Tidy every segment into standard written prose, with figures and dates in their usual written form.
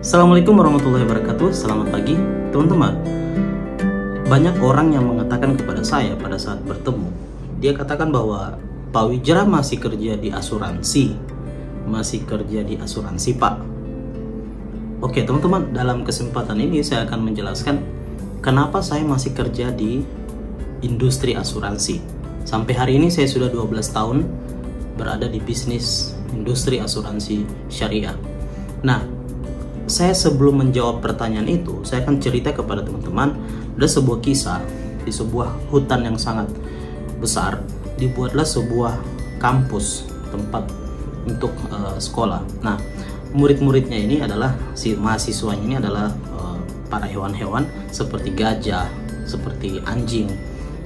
Assalamualaikum warahmatullahi wabarakatuh. Selamat pagi teman-teman. Banyak orang yang mengatakan kepada saya pada saat bertemu, dia katakan bahwa Pak Wijra masih kerja di asuransi. Masih kerja di asuransi, Pak. Oke teman-teman, dalam kesempatan ini saya akan menjelaskan kenapa saya masih kerja di industri asuransi. Sampai hari ini saya sudah 12 tahun berada di bisnis industri asuransi syariah. Nah, saya sebelum menjawab pertanyaan itu, saya akan cerita kepada teman-teman. Ada sebuah kisah di sebuah hutan yang sangat besar, dibuatlah sebuah kampus tempat untuk sekolah. Nah, murid-muridnya ini adalah mahasiswanya ini adalah para hewan-hewan seperti gajah, seperti anjing,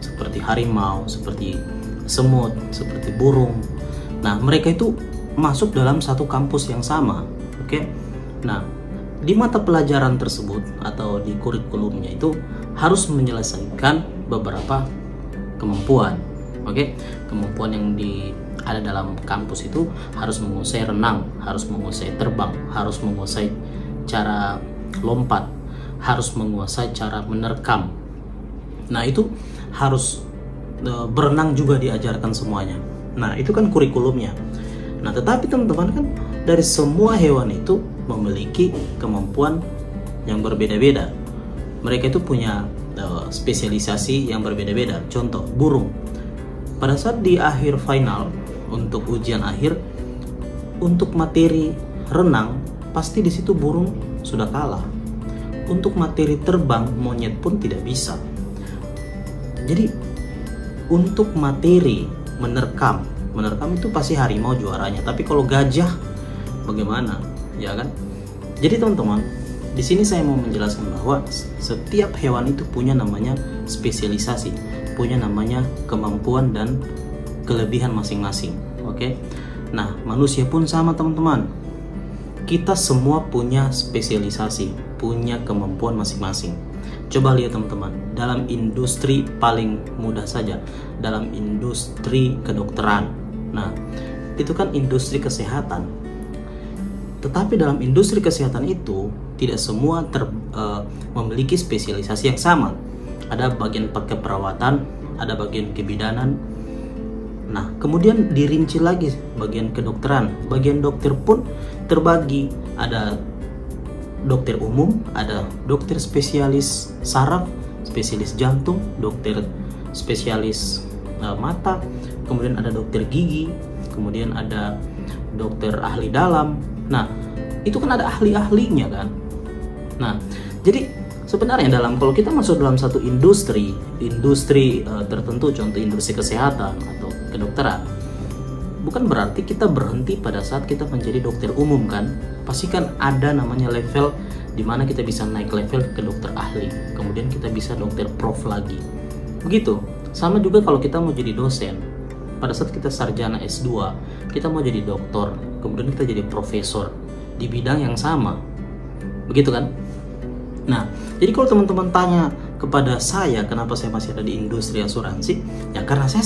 seperti harimau, seperti semut, seperti burung. Nah, mereka itu masuk dalam satu kampus yang sama. Oke. Nah, di mata pelajaran tersebut atau di kurikulumnya itu harus menyelesaikan beberapa kemampuan. Oke, kemampuan yang ada dalam kampus itu harus menguasai renang, harus menguasai terbang, harus menguasai cara lompat, harus menguasai cara menerkam. Nah, itu harus berenang juga diajarkan semuanya. Nah, itu kan kurikulumnya. Nah, tetapi teman-teman, kan dari semua hewan itu memiliki kemampuan yang berbeda-beda. Mereka itu punya spesialisasi yang berbeda-beda. Contoh, burung. Pada saat di akhir final untuk ujian akhir, untuk materi renang, pasti di situ burung sudah kalah. Untuk materi terbang, monyet pun tidak bisa. Jadi, untuk materi menerkam itu pasti harimau juaranya. Tapi kalau gajah, bagaimana? Ya kan? Jadi teman-teman, di sini saya mau menjelaskan bahwa setiap hewan itu punya namanya spesialisasi, punya namanya kemampuan dan kelebihan masing-masing. Oke? Nah, manusia pun sama teman-teman. Kita semua punya spesialisasi, punya kemampuan masing-masing. Coba lihat teman-teman, dalam industri paling mudah saja, dalam industri kedokteran. Nah, itu kan industri kesehatan. Tetapi dalam industri kesehatan itu tidak semua memiliki spesialisasi yang sama. Ada bagian keperawatan, ada bagian kebidanan. Nah, kemudian dirinci lagi bagian kedokteran. Bagian dokter pun terbagi. Ada dokter umum, ada dokter spesialis saraf, spesialis jantung, dokter spesialis mata, kemudian ada dokter gigi, kemudian ada dokter ahli dalam. Nah, itu kan ada ahli-ahlinya kan. Nah, jadi sebenarnya kalau kita masuk dalam satu industri tertentu, contoh industri kesehatan atau kedokteran, bukan berarti kita berhenti pada saat kita menjadi dokter umum kan. Pasti kan ada namanya level di mana kita bisa naik level ke dokter ahli, kemudian kita bisa dokter prof lagi. Begitu. Sama juga kalau kita mau jadi dosen. Pada saat kita sarjana S2, kita mau jadi doktor, kemudian kita jadi profesor di bidang yang sama. Begitu kan? Nah, jadi kalau teman-teman tanya kepada saya kenapa saya masih ada di industri asuransi, ya karena saya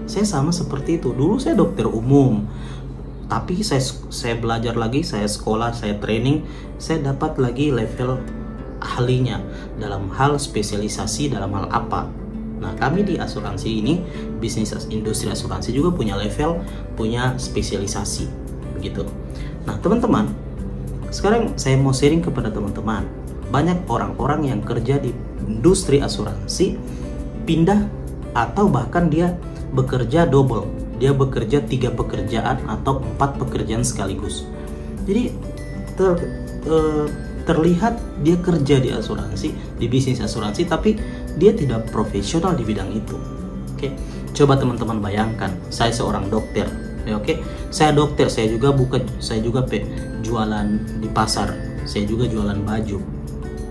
sama seperti itu. Dulu saya dokter umum, tapi saya belajar lagi, saya sekolah, saya training, saya dapat lagi level ahlinya dalam hal spesialisasi dalam hal apa. Nah, kami di asuransi ini, bisnis industri asuransi juga punya level, punya spesialisasi, begitu. Nah, teman-teman, sekarang saya mau sharing kepada teman-teman. Banyak orang-orang yang kerja di industri asuransi pindah atau bahkan dia bekerja double. Dia bekerja 3 pekerjaan atau 4 pekerjaan sekaligus. Jadi terlihat dia kerja di asuransi, di bisnis asuransi, tapi dia tidak profesional di bidang itu. Oke, coba teman-teman bayangkan, saya seorang dokter, ya, oke, saya dokter, saya juga jualan di pasar, saya juga jualan baju,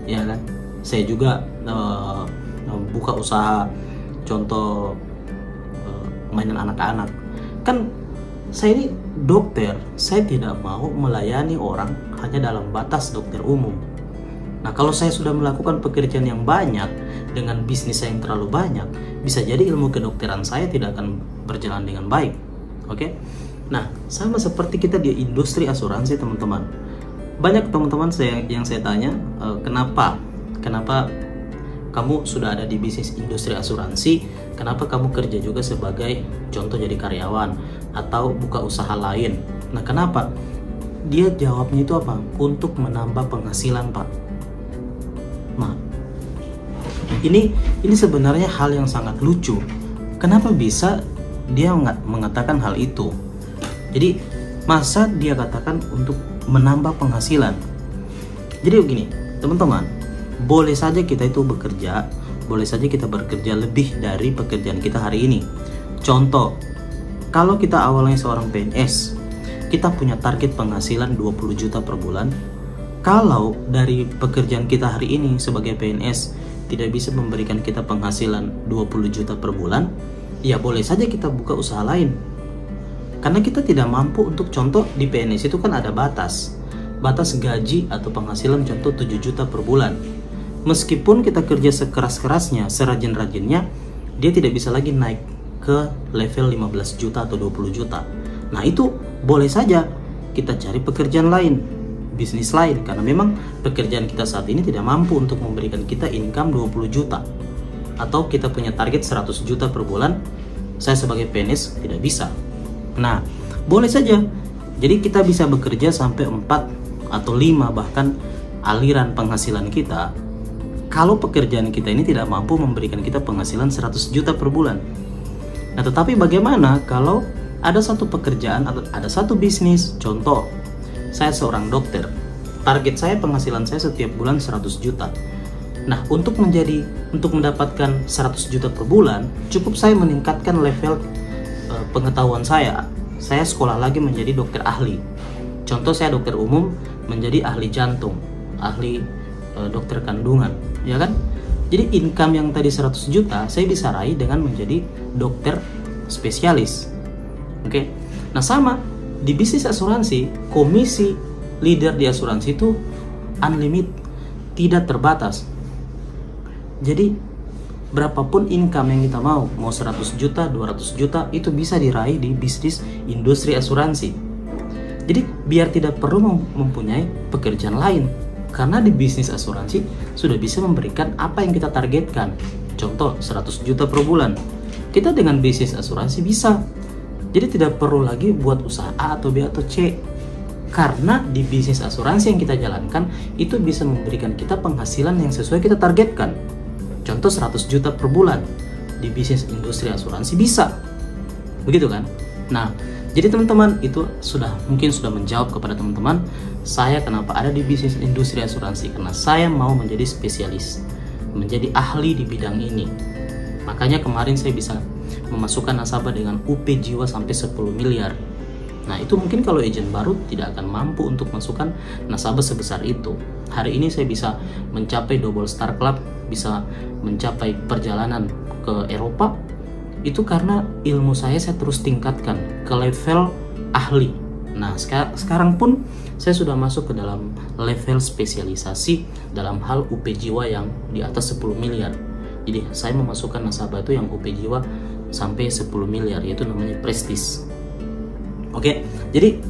ya kan, saya juga buka usaha, contoh mainan anak-anak. Kan saya ini dokter, saya tidak mau melayani orang hanya dalam batas dokter umum. Nah, kalau saya sudah melakukan pekerjaan yang banyak dengan bisnis saya yang terlalu banyak, bisa jadi ilmu kedokteran saya tidak akan berjalan dengan baik. Oke? Nah, sama seperti kita di industri asuransi, teman-teman. banyak teman-teman yang saya tanya, kenapa kamu sudah ada di bisnis industri asuransi, kenapa kamu kerja juga sebagai contoh jadi karyawan atau buka usaha lain? Nah, kenapa? Dia jawabnya itu apa? Untuk menambah penghasilan, Pak. Nah, ini sebenarnya hal yang sangat lucu. Kenapa bisa dia mengatakan hal itu? Jadi, masa dia katakan untuk menambah penghasilan? Jadi begini, teman-teman, boleh saja kita itu bekerja, boleh saja kita bekerja lebih dari pekerjaan kita hari ini. Contoh, kalau kita awalnya seorang PNS, kita punya target penghasilan 20 juta per bulan. Kalau dari pekerjaan kita hari ini sebagai PNS tidak bisa memberikan kita penghasilan 20 juta per bulan, ya boleh saja kita buka usaha lain. Karena kita tidak mampu untuk, contoh di PNS itu kan ada batas gaji atau penghasilan, contoh 7 juta per bulan. Meskipun kita kerja sekeras-kerasnya, serajin-rajinnya, dia tidak bisa lagi naik ke level 15 juta atau 20 juta. Nah, itu boleh saja kita cari pekerjaan lain, bisnis lain, karena memang pekerjaan kita saat ini tidak mampu untuk memberikan kita income 20 juta. Atau kita punya target 100 juta per bulan, saya sebagai PNS tidak bisa. Nah, boleh saja. Jadi kita bisa bekerja sampai 4 atau 5 bahkan aliran penghasilan kita, kalau pekerjaan kita ini tidak mampu memberikan kita penghasilan 100 juta per bulan. Nah, tetapi bagaimana kalau ada satu pekerjaan atau ada satu bisnis? Contoh, saya seorang dokter, target saya penghasilan saya setiap bulan 100 juta. Nah, untuk mendapatkan 100 juta per bulan, cukup saya meningkatkan level pengetahuan saya. Saya sekolah lagi menjadi dokter ahli. Contoh, saya dokter umum menjadi ahli jantung, ahli dokter kandungan, ya kan? Jadi income yang tadi 100 juta saya bisa raih dengan menjadi dokter spesialis. Oke. Nah, sama di bisnis asuransi, komisi leader di asuransi itu unlimited, tidak terbatas. Jadi berapapun income yang kita mau 100 juta, 200 juta, itu bisa diraih di bisnis industri asuransi. Jadi biar tidak perlu mempunyai pekerjaan lain, karena di bisnis asuransi sudah bisa memberikan apa yang kita targetkan. Contoh 100 juta per bulan, kita dengan bisnis asuransi bisa. Jadi tidak perlu lagi buat usaha A atau B atau C, karena di bisnis asuransi yang kita jalankan itu bisa memberikan kita penghasilan yang sesuai kita targetkan. Contoh 100 juta per bulan di bisnis industri asuransi bisa. Begitu kan? Nah, jadi teman-teman, itu mungkin sudah menjawab kepada teman-teman saya kenapa ada di bisnis industri asuransi, karena saya mau menjadi spesialis, menjadi ahli di bidang ini. Makanya kemarin saya bisa memasukkan nasabah dengan UP jiwa sampai 10 miliar. Nah, itu mungkin kalau agent baru tidak akan mampu untuk masukkan nasabah sebesar itu. Hari ini saya bisa mencapai double star club, bisa mencapai perjalanan ke Eropa, itu karena ilmu saya terus tingkatkan ke level ahli. Nah, sekarang pun saya sudah masuk ke dalam level spesialisasi dalam hal UP jiwa yang di atas 10 miliar. Jadi saya memasukkan nasabah itu yang UP jiwa sampai 10 miliar, yaitu namanya prestis. Oke, jadi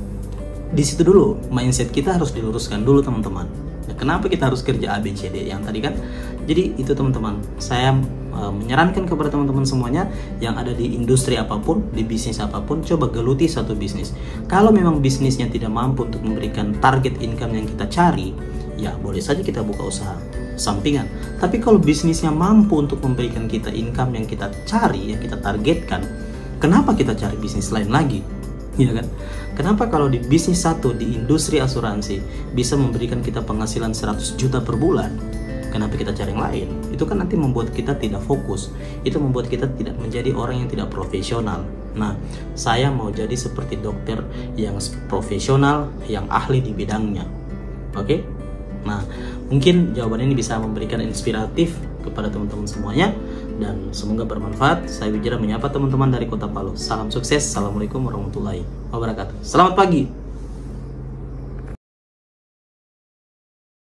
di situ dulu mindset kita harus diluruskan dulu, teman-teman. Nah, kenapa kita harus kerja ABCD yang tadi kan? Jadi itu teman-teman, saya menyarankan kepada teman-teman semuanya yang ada di industri apapun, di bisnis apapun, coba geluti satu bisnis. Kalau memang bisnisnya tidak mampu untuk memberikan target income yang kita cari, ya boleh saja kita buka usaha sampingan. Tapi kalau bisnisnya mampu untuk memberikan kita income yang kita cari, yang kita targetkan, kenapa kita cari bisnis lain lagi? Ya kan? Kenapa kalau di bisnis satu di industri asuransi bisa memberikan kita penghasilan 100 juta per bulan, kenapa kita cari yang lain? Itu kan nanti membuat kita tidak fokus. Itu membuat kita tidak menjadi orang yang tidak profesional. Nah, saya mau jadi seperti dokter yang profesional, yang ahli di bidangnya. Oke? Nah, mungkin jawaban ini bisa memberikan inspiratif kepada teman-teman semuanya, dan semoga bermanfaat. Saya Wijaya menyapa teman-teman dari Kota Palu. Salam sukses. Assalamualaikum warahmatullahi wabarakatuh. Selamat pagi.